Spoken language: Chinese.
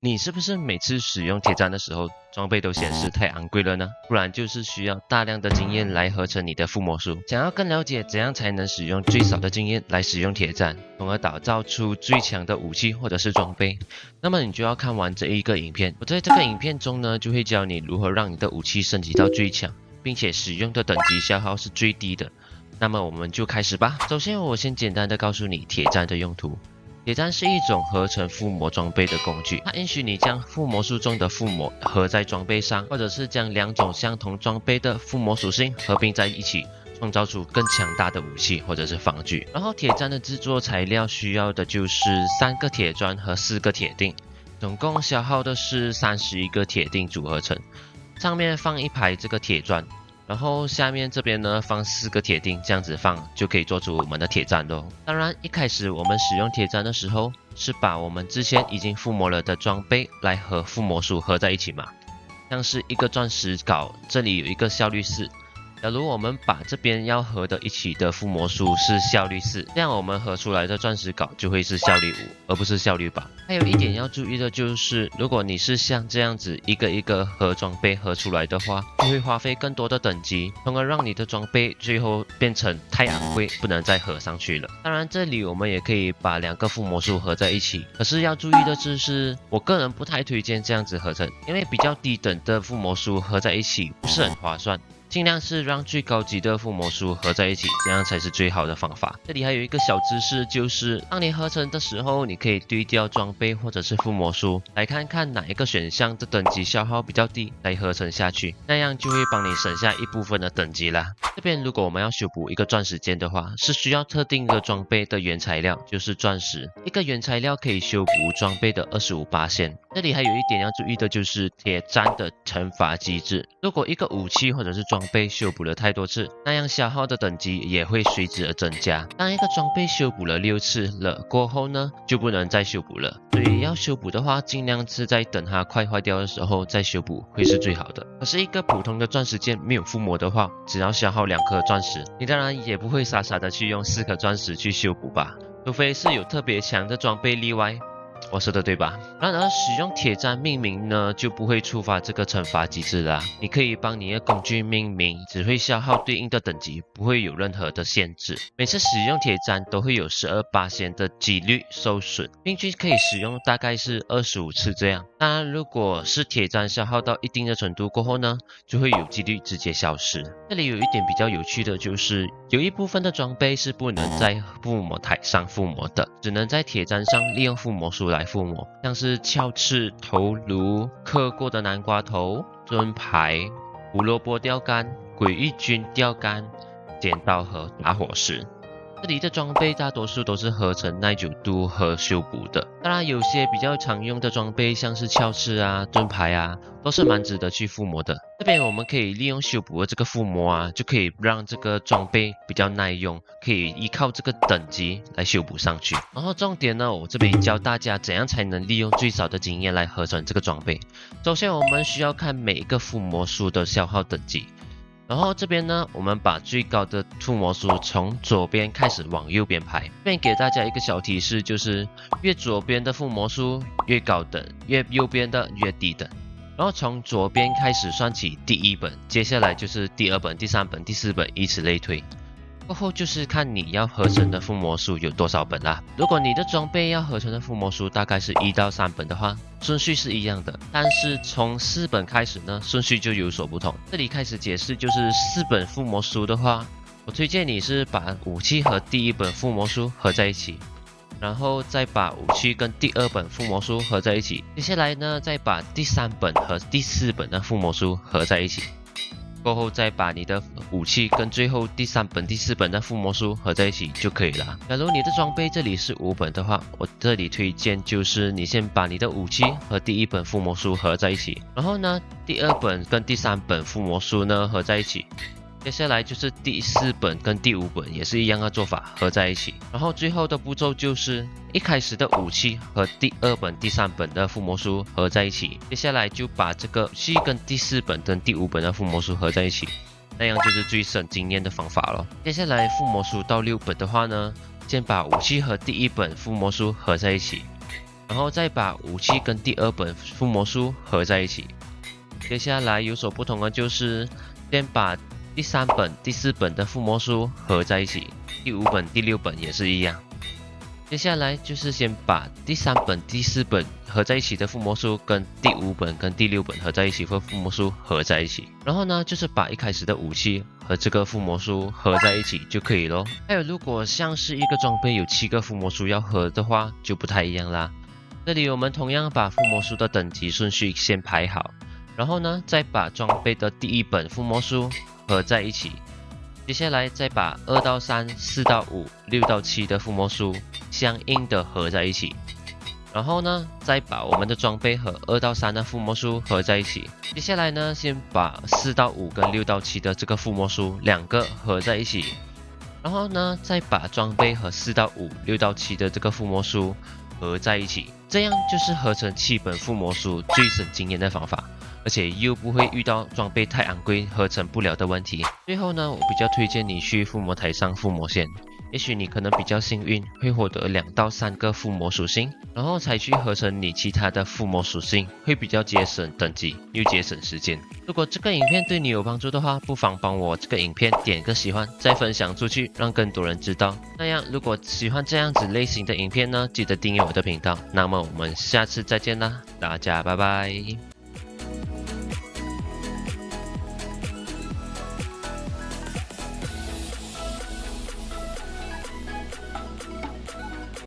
你是不是每次使用铁砧的时候，装备都显示太昂贵了呢？不然就是需要大量的经验来合成你的附魔术。想要更了解怎样才能使用最少的经验来使用铁砧，从而打造出最强的武器或者是装备，那么你就要看完这一个影片。我在这个影片中呢，就会教你如何让你的武器升级到最强，并且使用的等级消耗是最低的。那么我们就开始吧。首先，我先简单的告诉你铁砧的用途。铁砧是一种合成附魔装备的工具，它允许你将附魔术中的附魔合在装备上，或者是将两种相同装备的附魔属性合并在一起，创造出更强大的武器或者是防具。然后铁砧的制作材料需要的就是3个铁砖和4个铁锭，总共消耗的是31个铁锭组合成。上面放一排这个铁砖，然后下面这边呢放4个铁锭，这样子放就可以做出我们的铁砧咯。当然一开始我们使用铁砧的时候，是把我们之前已经附魔了的装备来和附魔术合在一起嘛。像是一个钻石镐，这里有一个效率4。假如我们把这边要合的一起的附魔术是效率4，这样我们合出来的钻石镐就会是效率5，而不是效率8。还有一点要注意的就是，如果你是像这样子一个一个合装备合出来的话，就会花费更多的等级，从而让你的装备最后变成太昂贵，不能再合上去了。当然这里我们也可以把2个附魔术合在一起，可是要注意的就是我个人不太推荐这样子合成，因为比较低等的附魔术合在一起不是很划算。尽量是让最高级的附魔术合在一起，这样才是最好的方法。这里还有一个小知识，就是当你合成的时候，你可以对调装备或者是附魔术，来看看哪一个选项的等级消耗比较低，来合成下去，那样就会帮你省下一部分的等级啦。这边如果我们要修补一个钻石剑的话，是需要特定的装备的原材料，就是钻石。一个原材料可以修补装备的25%。这里还有一点要注意的就是铁砧的惩罚机制，如果一个武器或者是装备修补了太多次，那样消耗的等级也会随之而增加。当一个装备修补了6次了过后呢，就不能再修补了。所以要修补的话，尽量是在等它快坏掉的时候再修补会是最好的。可是一个普通的钻石剑没有附魔的话，只要消耗2颗钻石，你当然也不会傻傻的去用4颗钻石去修补吧，除非是有特别强的装备例外。我说的对吧？然而使用铁砧命名呢，就不会触发这个惩罚机制啦。你可以帮你的工具命名，只会消耗对应的等级，不会有任何的限制。每次使用铁砧都会有12%的几率受损，平均可以使用大概是25次这样。当然，如果是铁砧消耗到一定的程度过后呢，就会有几率直接消失。这里有一点比较有趣的就是，有一部分的装备是不能在附魔台上附魔的，只能在铁砧上利用附魔术来附魔，像是鞘翅、头颅、刻过的南瓜头、盾牌、胡萝卜钓竿、鬼域菌钓竿、剪刀和打火石。这里的装备大多数都是合成耐久度和修补的，当然有些比较常用的装备像是鞘翅啊、盾牌啊，都是蛮值得去附魔的。这边我们可以利用修补的这个附魔啊，就可以让这个装备比较耐用，可以依靠这个等级来修补上去。然后重点呢，我这边教大家怎样才能利用最少的经验来合成这个装备。首先我们需要看每一个附魔术的消耗等级。然后这边呢，我们把最高的附魔术从左边开始往右边排。这边给大家一个小提示，就是越左边的附魔术越高等，越右边的越低等。然后从左边开始算起第1本，接下来就是第2本、第3本、第4本，以此类推。过后就是看你要合成的附魔术有多少本啦。如果你的装备要合成的附魔术大概是1到3本的话，顺序是一样的，但是从4本开始呢，顺序就有所不同。这里开始解释，就是4本附魔术的话，我推荐你是把武器和第1本附魔术合在一起，然后再把武器跟第2本附魔术合在一起，接下来呢再把第3本和第4本的附魔术合在一起，过后再把你的武器跟最后第3本、第4本的附魔术合在一起就可以了。假如你的装备这里是5本的话，我这里推荐就是你先把你的武器和第1本附魔术合在一起，然后呢第2本跟第3本附魔术呢合在一起，接下来就是第4本跟第5本也是一样的做法，合在一起。然后最后的步骤就是一开始的武器和第2本、第3本的附魔术合在一起，接下来就把这个武器跟第4本跟第5本的附魔术合在一起，那样就是最省经验的方法了。接下来附魔术到6本的话呢，先把武器和第1本附魔术合在一起，然后再把武器跟第2本附魔术合在一起。接下来有所不同的就是先把第3本、第4本的附魔术合在一起，第5本、第6本也是一样。接下来就是先把第3本、第4本合在一起的附魔术跟第5本跟第6本合在一起的附魔术合在一起，然后呢就是把一开始的武器和这个附魔术合在一起就可以咯。还有如果像是一个装备有7个附魔术要合的话就不太一样啦。这里我们同样把附魔术的等级顺序先排好，然后呢再把装备的第1本附魔术合在一起。接下来再把2到3、4到5、6到7的附魔术相应的合在一起，然后呢再把我们的装备和2到3的附魔术合在一起。接下来呢先把4到5跟6到7的这个附魔术2个合在一起，然后呢再把装备和4到5、6到7的这个附魔术合在一起，这样就是合成7本附魔术最省经验的方法，而且又不会遇到装备太昂贵合成不了的问题。最后呢，我比较推荐你去附魔台上附魔线，也许你可能比较幸运，会获得2到3个附魔属性，然后才去合成你其他的附魔属性，会比较节省等级，又节省时间。如果这个影片对你有帮助的话，不妨帮我这个影片点个喜欢，再分享出去，让更多人知道。那样，如果喜欢这样子类型的影片呢，记得订阅我的频道。那么我们下次再见啦，大家拜拜。